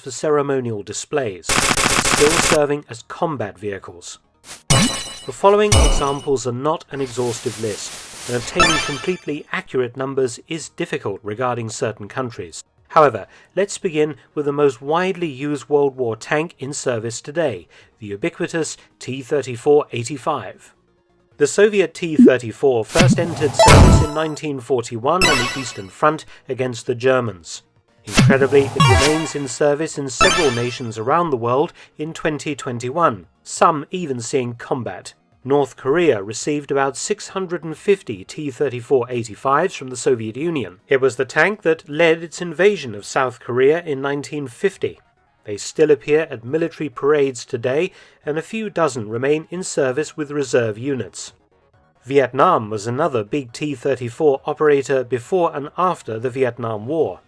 for ceremonial displays, but still serving as combat vehicles. The following examples are not an exhaustive list, and obtaining completely accurate numbers is difficult regarding certain countries. However, let's begin with the most widely used World War tank in service today, the ubiquitous T-34-85. The Soviet T-34 first entered service in 1941 on the Eastern Front against the Germans. Incredibly, it remains in service in several nations around the world in 2021, some even seeing combat. North Korea received about 650 T-34-85s from the Soviet Union. It was the tank that led its invasion of South Korea in 1950. They still appear at military parades today, and a few dozen remain in service with reserve units. Vietnam was another big T-34 operator before and after the Vietnam War.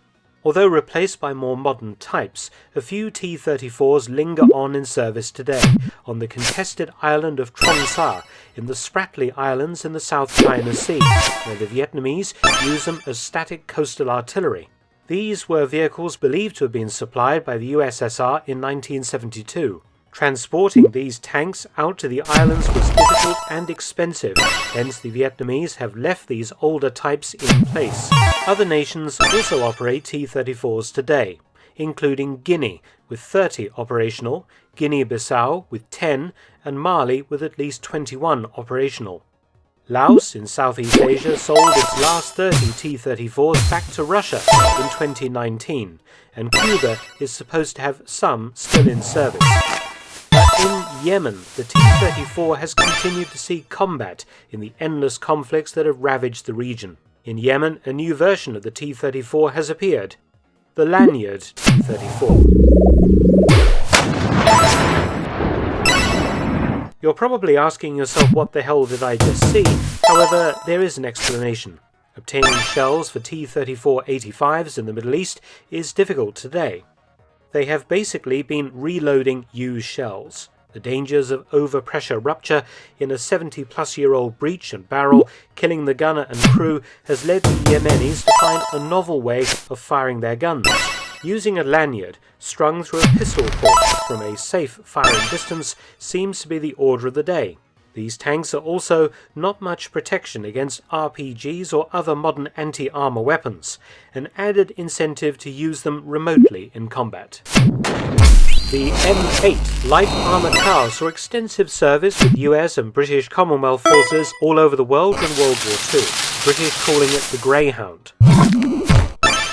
Although replaced by more modern types, a few T-34s linger on in service today on the contested island of Trong Sa in the Spratly Islands in the South China Sea, where the Vietnamese use them as static coastal artillery. These were vehicles believed to have been supplied by the USSR in 1972. Transporting these tanks out to the islands was difficult and expensive, hence the Vietnamese have left these older types in place. Other nations also operate T-34s today, including Guinea with 30 operational, Guinea-Bissau with 10, and Mali with at least 21 operational. Laos in Southeast Asia sold its last 30 T-34s back to Russia in 2019, and Cuba is supposed to have some still in service. But in Yemen, the T-34 has continued to see combat in the endless conflicts that have ravaged the region. In Yemen, a new version of the T-34 has appeared, the Lanyard T-34. You're probably asking yourself, what the hell did I just see? However, there is an explanation. Obtaining shells for T-34-85s in the Middle East is difficult today. They have basically been reloading used shells. The dangers of overpressure rupture in a 70-plus-year-old breech and barrel, killing the gunner and crew, has led the Yemenis to find a novel way of firing their guns. Using a lanyard strung through a pistol port from a safe firing distance seems to be the order of the day. These tanks are also not much protection against RPGs or other modern anti-armor weapons, an added incentive to use them remotely in combat. The M8 light armoured car saw extensive service with US and British Commonwealth forces all over the world in World War II, British calling it the Greyhound.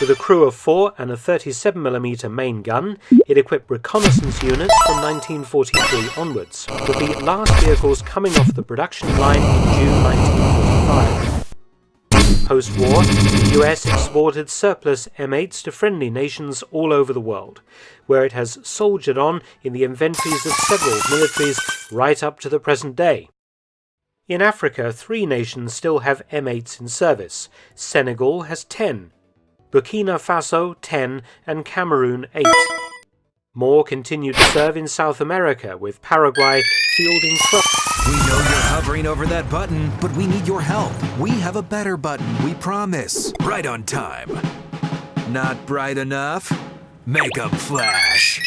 With a crew of 4 and a 37mm main gun, it equipped reconnaissance units from 1943 onwards, with the last vehicles coming off the production line in June 1945. Post-war, the US exported surplus M8s to friendly nations all over the world, where it has soldiered on in the inventories of several militaries right up to the present day. In Africa, 3 nations still have M8s in service. Senegal has 10. Burkina Faso 10 and Cameroon 8. More continue to serve in South America, with Paraguay fielding 12. We know you're hovering over that button, but we need your help. We have a better button, we promise. Right on time. Not bright enough? Make 'em flash.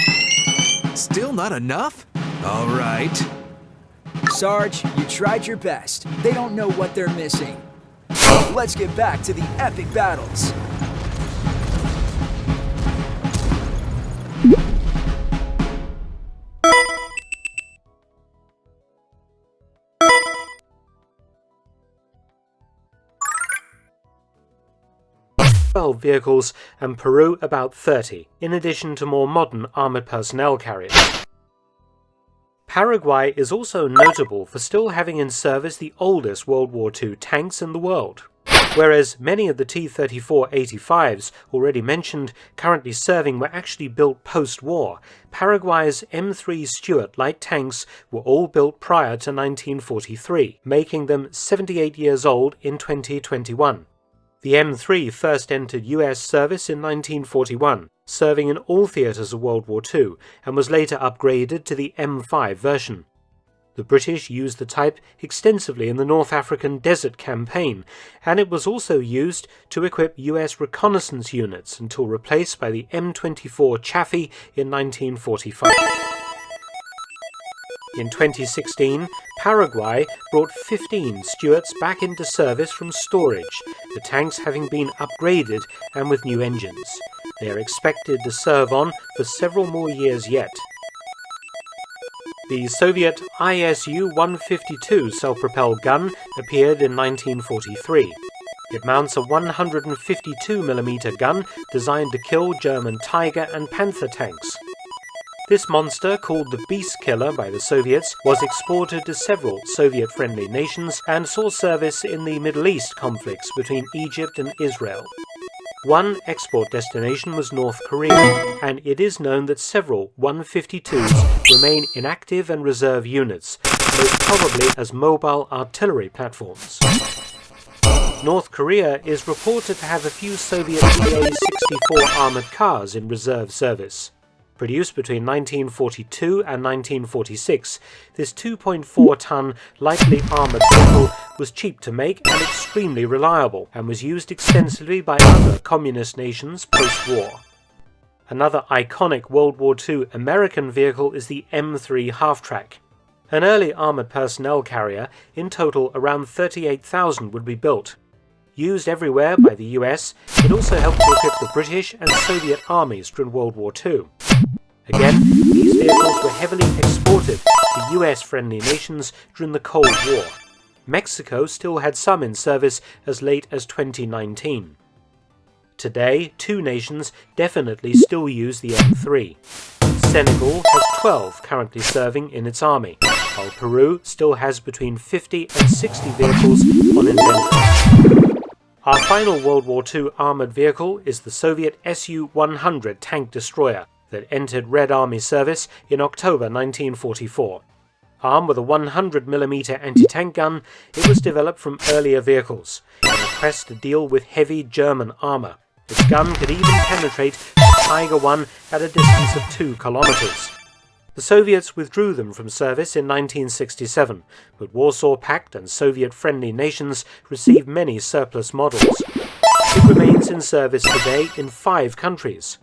Still not enough? All right. Sarge, you tried your best. They don't know what they're missing. Let's get back to the epic battles. Vehicles, and Peru about 30, in addition to more modern armoured personnel carriers. Paraguay is also notable for still having in service the oldest World War II tanks in the world. Whereas many of the T-34-85s already mentioned currently serving were actually built post-war, Paraguay's M3 Stuart light tanks were all built prior to 1943, making them 78 years old in 2021. The M3 first entered US service in 1941, serving in all theatres of World War II, and was later upgraded to the M5 version. The British used the type extensively in the North African Desert Campaign, and it was also used to equip US reconnaissance units until replaced by the M24 Chaffee in 1945. In 2016, Paraguay brought 15 Stuarts back into service from storage, the tanks having been upgraded and with new engines. They are expected to serve on for several more years yet. The Soviet ISU-152 self-propelled gun appeared in 1943. It mounts a 152mm gun designed to kill German Tiger and Panther tanks. This monster, called the Beast Killer by the Soviets, was exported to several Soviet-friendly nations and saw service in the Middle East conflicts between Egypt and Israel. One export destination was North Korea, and it is known that several 152s remain in active and reserve units, most probably as mobile artillery platforms. North Korea is reported to have a few Soviet EA-64 armoured cars in reserve service. Produced between 1942 and 1946, this 2.4-ton lightly armoured vehicle was cheap to make and extremely reliable, and was used extensively by other communist nations post-war. Another iconic World War II American vehicle is the M3 half-track. An early armoured personnel carrier, in total around 38,000 would be built. Used everywhere by the US, it also helped to equip the British and Soviet armies during World War II. Again, these vehicles were heavily exported to US-friendly nations during the Cold War. Mexico still had some in service as late as 2019. Today, two nations definitely still use the M3. Senegal has 12 currently serving in its army, while Peru still has between 50 and 60 vehicles on inventory. Our final World War II armoured vehicle is the Soviet Su-100 tank destroyer that entered Red Army service in October 1944. Armed with a 100mm anti-tank gun, it was developed from earlier vehicles, in a quest to deal with heavy German armour. Its gun could even penetrate the Tiger I at a distance of 2 kilometers. The Soviets withdrew them from service in 1967, but Warsaw Pact and Soviet-friendly nations received many surplus models. It remains in service today in 5 countries.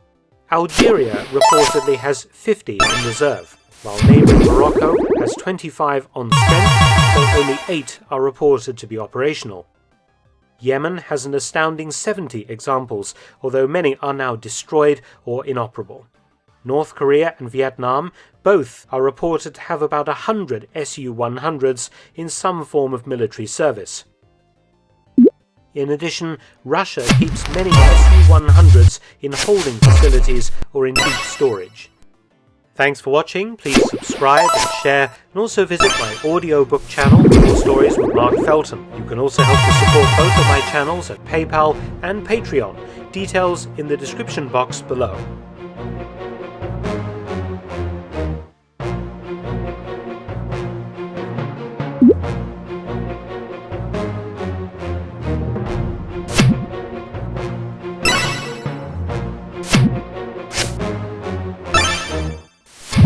Algeria reportedly has 50 in reserve, while neighbouring Morocco has 25 on strength, though only 8 are reported to be operational. Yemen has an astounding 70 examples, although many are now destroyed or inoperable. North Korea and Vietnam both are reported to have about 100 Su-100s in some form of military service. In addition, Russia keeps many Su-100s in holding facilities or in deep storage. Thanks for watching. Please subscribe and share, and also visit my audiobook channel, More Stories with Mark Felton. You can also help to support both of my channels at PayPal and Patreon. Details in the description box below.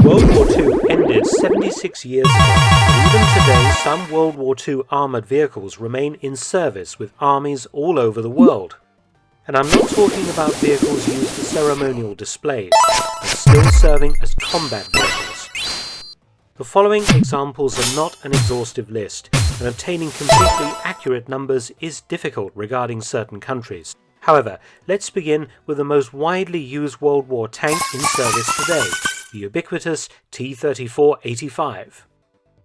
World War II ended 76 years ago, and even today some World War II armoured vehicles remain in service with armies all over the world. And I'm not talking about vehicles used for ceremonial displays, but still serving as combat vehicles. The following examples are not an exhaustive list, and obtaining completely accurate numbers is difficult regarding certain countries. However, let's begin with the most widely used World War tank in service today, the ubiquitous T-34-85.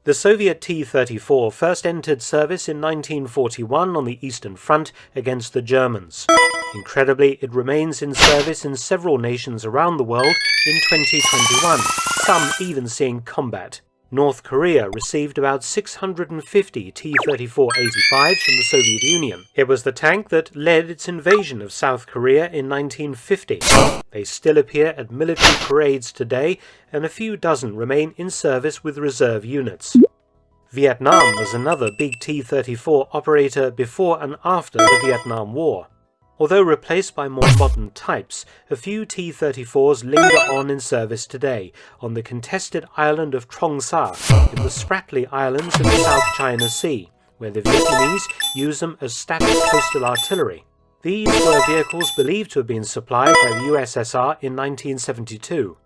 The Soviet T-34 first entered service in 1941 on the Eastern Front against the Germans. Incredibly, it remains in service in several nations around the world in 2021, some even seeing combat. North Korea received about 650 T-34-85s from the Soviet Union. It was the tank that led its invasion of South Korea in 1950. They still appear at military parades today, and a few dozen remain in service with reserve units. Vietnam was another big T-34 operator before and after the Vietnam War. Although replaced by more modern types, a few T-34s linger on in service today on the contested island of Trong Sa in the Spratly Islands in the South China Sea, where the Vietnamese use them as static coastal artillery. These were vehicles believed to have been supplied by the USSR in 1972.